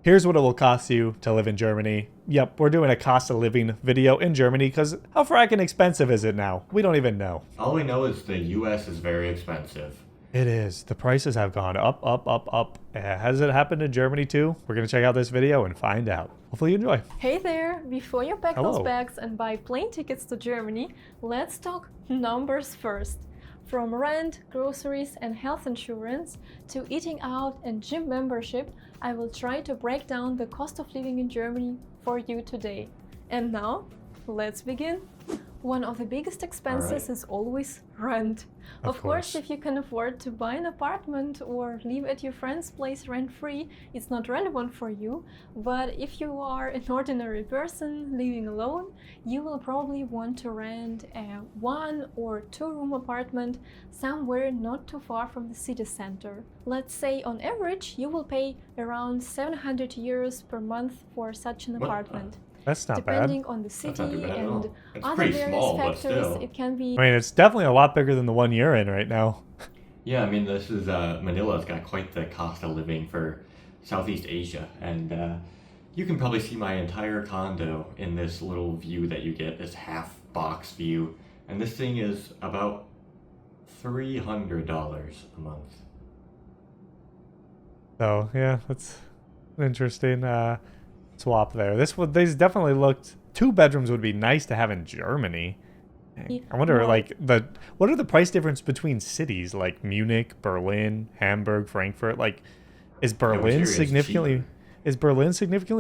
Here's what it will cost you to live in Germany. Yep, we're doing a cost of living video in Germany because how fracking expensive is it now? We don't even know. All we know is the US is very expensive. It is. The prices have gone up, up, up, up. Has it happened in Germany too? We're going to check out this video and find out. Hopefully you enjoy. Hey there! Before you pack Hello. those bags and buy plane tickets to Germany, let's talk numbers first. From rent, groceries and health insurance to eating out and gym membership, I will try to break down the cost of living in Germany for you today. And now, let's begin. One of the biggest expenses is always rent. Of course, if you can afford to buy an apartment or live at your friend's place rent-free, it's not relevant for you. But if you are an ordinary person living alone, you will probably want to rent a 1 or 2 room apartment somewhere not too far from the city center. Let's say on average you will pay around 700 euros per month for such an apartment. That's not Depending bad. on the city It's and other pretty various small, but factors, still. it can be. I mean, it's definitely a lot bigger than the one you're in right now. Yeah, I mean, this is Manila's got quite the cost of living for Southeast Asia, and you can probably see my entire condo in this little view that you get, this half box view, and this thing is about $300 a month. So yeah, that's an interesting swap there. These definitely looked. 2 bedrooms would be nice to have in Germany. I wonder, like, what are the price difference between cities like Munich, Berlin, Hamburg, Frankfurt? Like, is Berlin significantly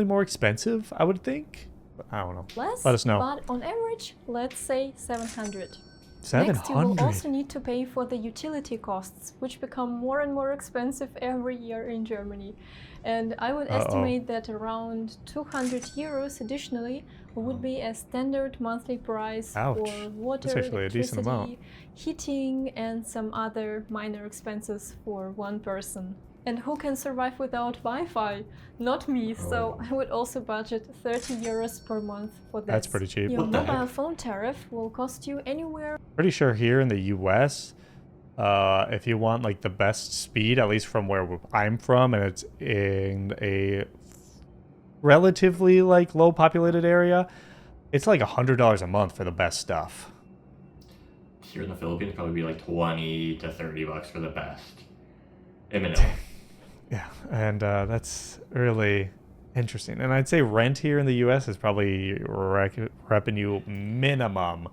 more expensive? I would think. I don't know. Less, let us know. but on average, let's say 700. 700. Next, you will also need to pay for the utility costs, which become more and more expensive every year in Germany. And I would estimate that around 200 euros additionally would be a standard monthly price for water, That's actually a decent amount. electricity, heating, and some other minor expenses for one person. And who can survive without Wi-Fi? Not me, so I would also budget 30 euros per month for this. That's pretty cheap. Your mobile phone tariff will cost you anywhere. Pretty sure here in the US, if you want like the best speed, at least from where I'm from, and it's in a relatively like low populated area, it's like $100 a month for the best stuff. Here in the Philippines, probably be like 20 to 30 bucks for the best. In Manila. Yeah, and that's really interesting. And I'd say rent here in the U.S. is probably repping you minimum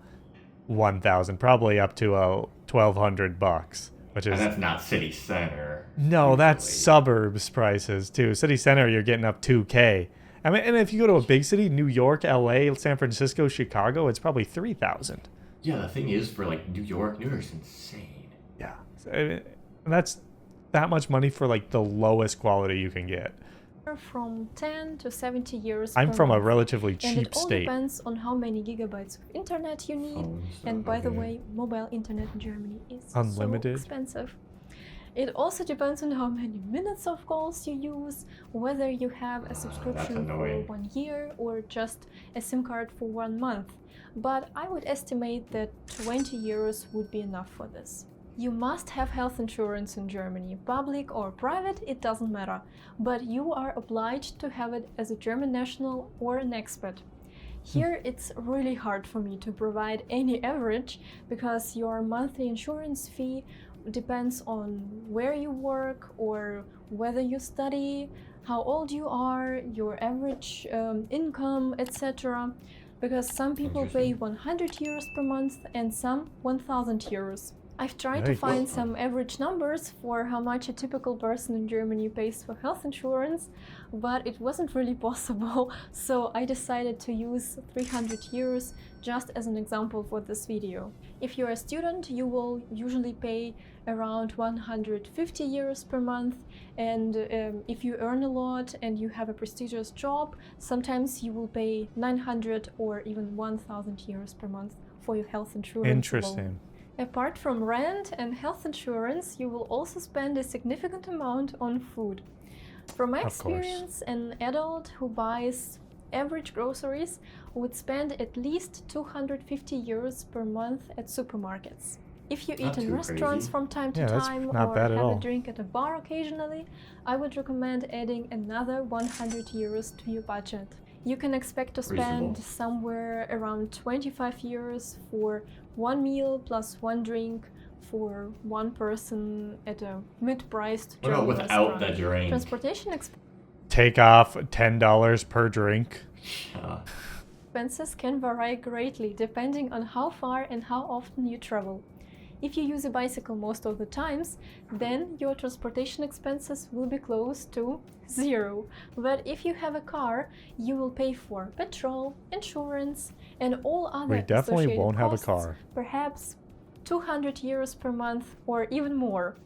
1,000, probably up to $1,200, which is. And that's not city center. No, usually. that's suburbs prices too. City center, you're getting up 2K. I mean, and if you go to a big city, New York, L.A., San Francisco, Chicago, it's probably 3,000. Yeah, the thing is, for like New York's insane. Yeah, so, and that's that much money for like the lowest quality you can get. From 10 to 70 euros I'm per from month. a relatively cheap and it all state. depends on how many gigabytes of internet you need. And by the way, mobile internet in Germany is unlimited. So expensive. It also depends on how many minutes of calls you use, whether you have a subscription for 1 year or just a SIM card for 1 month. But I would estimate that 20 euros would be enough for this. You must have health insurance in Germany, public or private, it doesn't matter, but you are obliged to have it as a German national or an expat. Here it's really hard for me to provide any average because your monthly insurance fee depends on where you work or whether you study, how old you are, your average income, etc. Because some people pay 100 euros per month and some 1,000 euros. I've tried to find some average numbers for how much a typical person in Germany pays for health insurance, but it wasn't really possible, so I decided to use 300 euros just as an example for this video. If you're a student, you will usually pay around 150 euros per month, and if you earn a lot and you have a prestigious job, sometimes you will pay 900 or even 1,000 euros per month for your health insurance. Interesting. Alone. Apart from rent and health insurance, you will also spend a significant amount on food. From my experience, an adult who buys average groceries would spend at least 250 euros per month at supermarkets. If you Not eat in too restaurants crazy. from time to Yeah, that's time not or bad at have a all. drink at a bar occasionally, I would recommend adding another 100 euros to your budget. You can expect to spend Reasonable. somewhere around 25 euros for one meal plus one drink for one person at a mid-priced What about German without the restaurant. drink? Transportation Take off $10 per drink. expenses can vary greatly depending on how far and how often you travel. If you use a bicycle most of the times, then your transportation expenses will be close to zero. But if you have a car, you will pay for petrol, insurance, and all other We definitely associated won't have a costs, car. perhaps 200 euros per month or even more.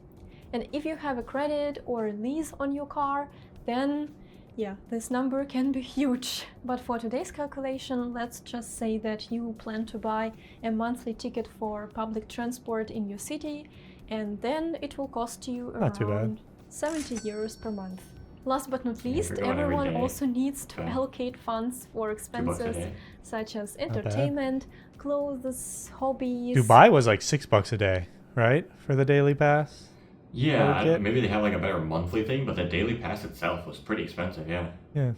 And if you have a credit or a lease on your car, then yeah, this number can be huge. But for today's calculation, let's just say that you plan to buy a monthly ticket for public transport in your city, and then it will cost you Not too bad. around 70 euros per month. Last but not if least, you're going every everyone day, also needs to okay. allocate funds for $2 a expenses day. such as bad. entertainment, clothes, hobbies. Dubai was like $6 a day, right? For the daily pass? Yeah, Okay. maybe they have like a better monthly thing, but the daily pass itself was pretty expensive, yeah. Yeah.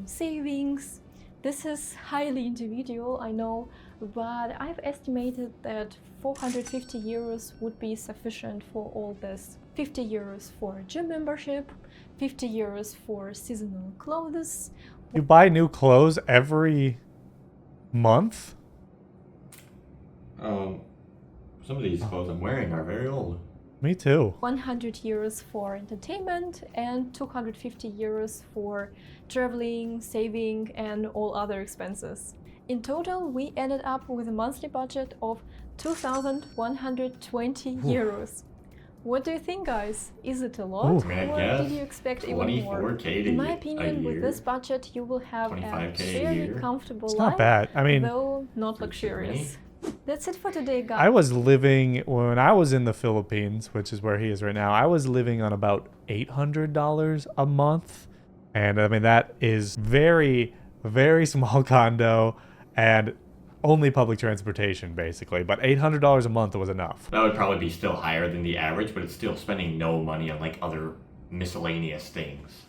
Savings. This is highly individual, I know, but I've estimated that 450 euros would be sufficient for all this. 50 euros for gym membership, 50 euros for seasonal clothes. You buy new clothes every month? Some of these clothes I'm wearing are very old. Me too. 100 euros for entertainment and 250 euros for traveling, saving, and all other expenses. In total, we ended up with a monthly budget of 2,120 euros. What do you think, guys? Is it a lot, Ooh. I mean, I or guess did you expect even more? 24K In my a opinion, with year. this budget, you will have a 25K a very year. comfortable It's life, not bad. I mean, though not For luxurious. That's it for today, guys. I was living, when I was in the Philippines, which is where he is right now, I was living on about $800 a month. And I mean, that is very, very small condo and only public transportation, basically. But $800 a month was enough. That would probably be still higher than the average, but it's still spending no money on like other miscellaneous things.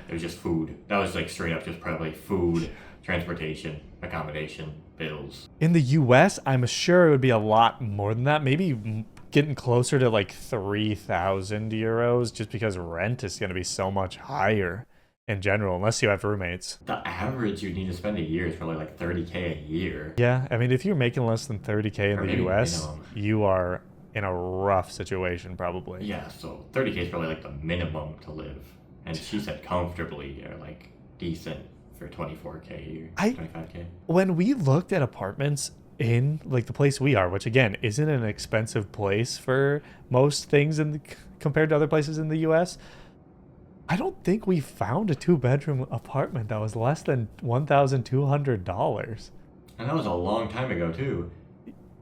It was just food. That was like straight up just probably food, transportation, accommodation, bills. In the US, I'm sure it would be a lot more than that. Maybe getting closer to like 3,000 euros just because rent is going to be so much higher in general, unless you have roommates. The average you need to spend a year is probably like 30K a year. Yeah, I mean, if you're making less than 30K in Or the maybe US, minimum. you are in a rough situation probably. Yeah, so 30K is probably like the minimum to live. And she said comfortably or like decent for 24K a year, 25K. When we looked at apartments in like the place we are, which again isn't an expensive place for most things in the, compared to other places in the US, I don't think we found a 2-bedroom apartment that was less than $1,200. And that was a long time ago too.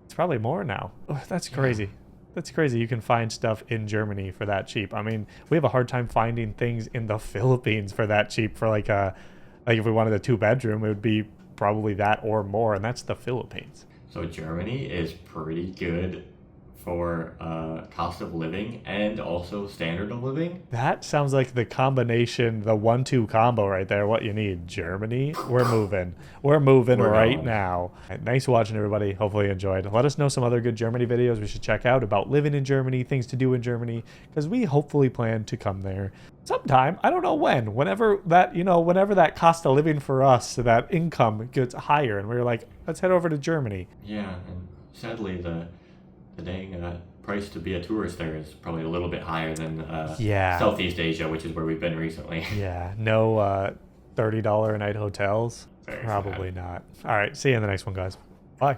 It's probably more now. Oh, that's crazy. That's crazy. You can find stuff in Germany for that cheap. I mean, we have a hard time finding things in the Philippines for that cheap. For like if we wanted a 2-bedroom, it would be probably that or more, and that's the Philippines. So Germany is pretty good for cost of living and also standard of living. That sounds like the combination, the 1-2 combo right there. What you need, Germany. We're moving. We're moving right going. now. Thanks for watching, everybody. Hopefully you enjoyed. Let us know some other good Germany videos we should check out about living in Germany, things to do in Germany, because we hopefully plan to come there sometime. I don't know when. Whenever that cost of living for us, that income gets higher, and we're like, let's head over to Germany. Yeah, and sadly the dang price to be a tourist there is probably a little bit higher than Yeah. Southeast Asia, which is where we've been recently. Yeah, no $30 a night hotels. Very Probably sad. not. All right, see you in the next one, guys. Bye.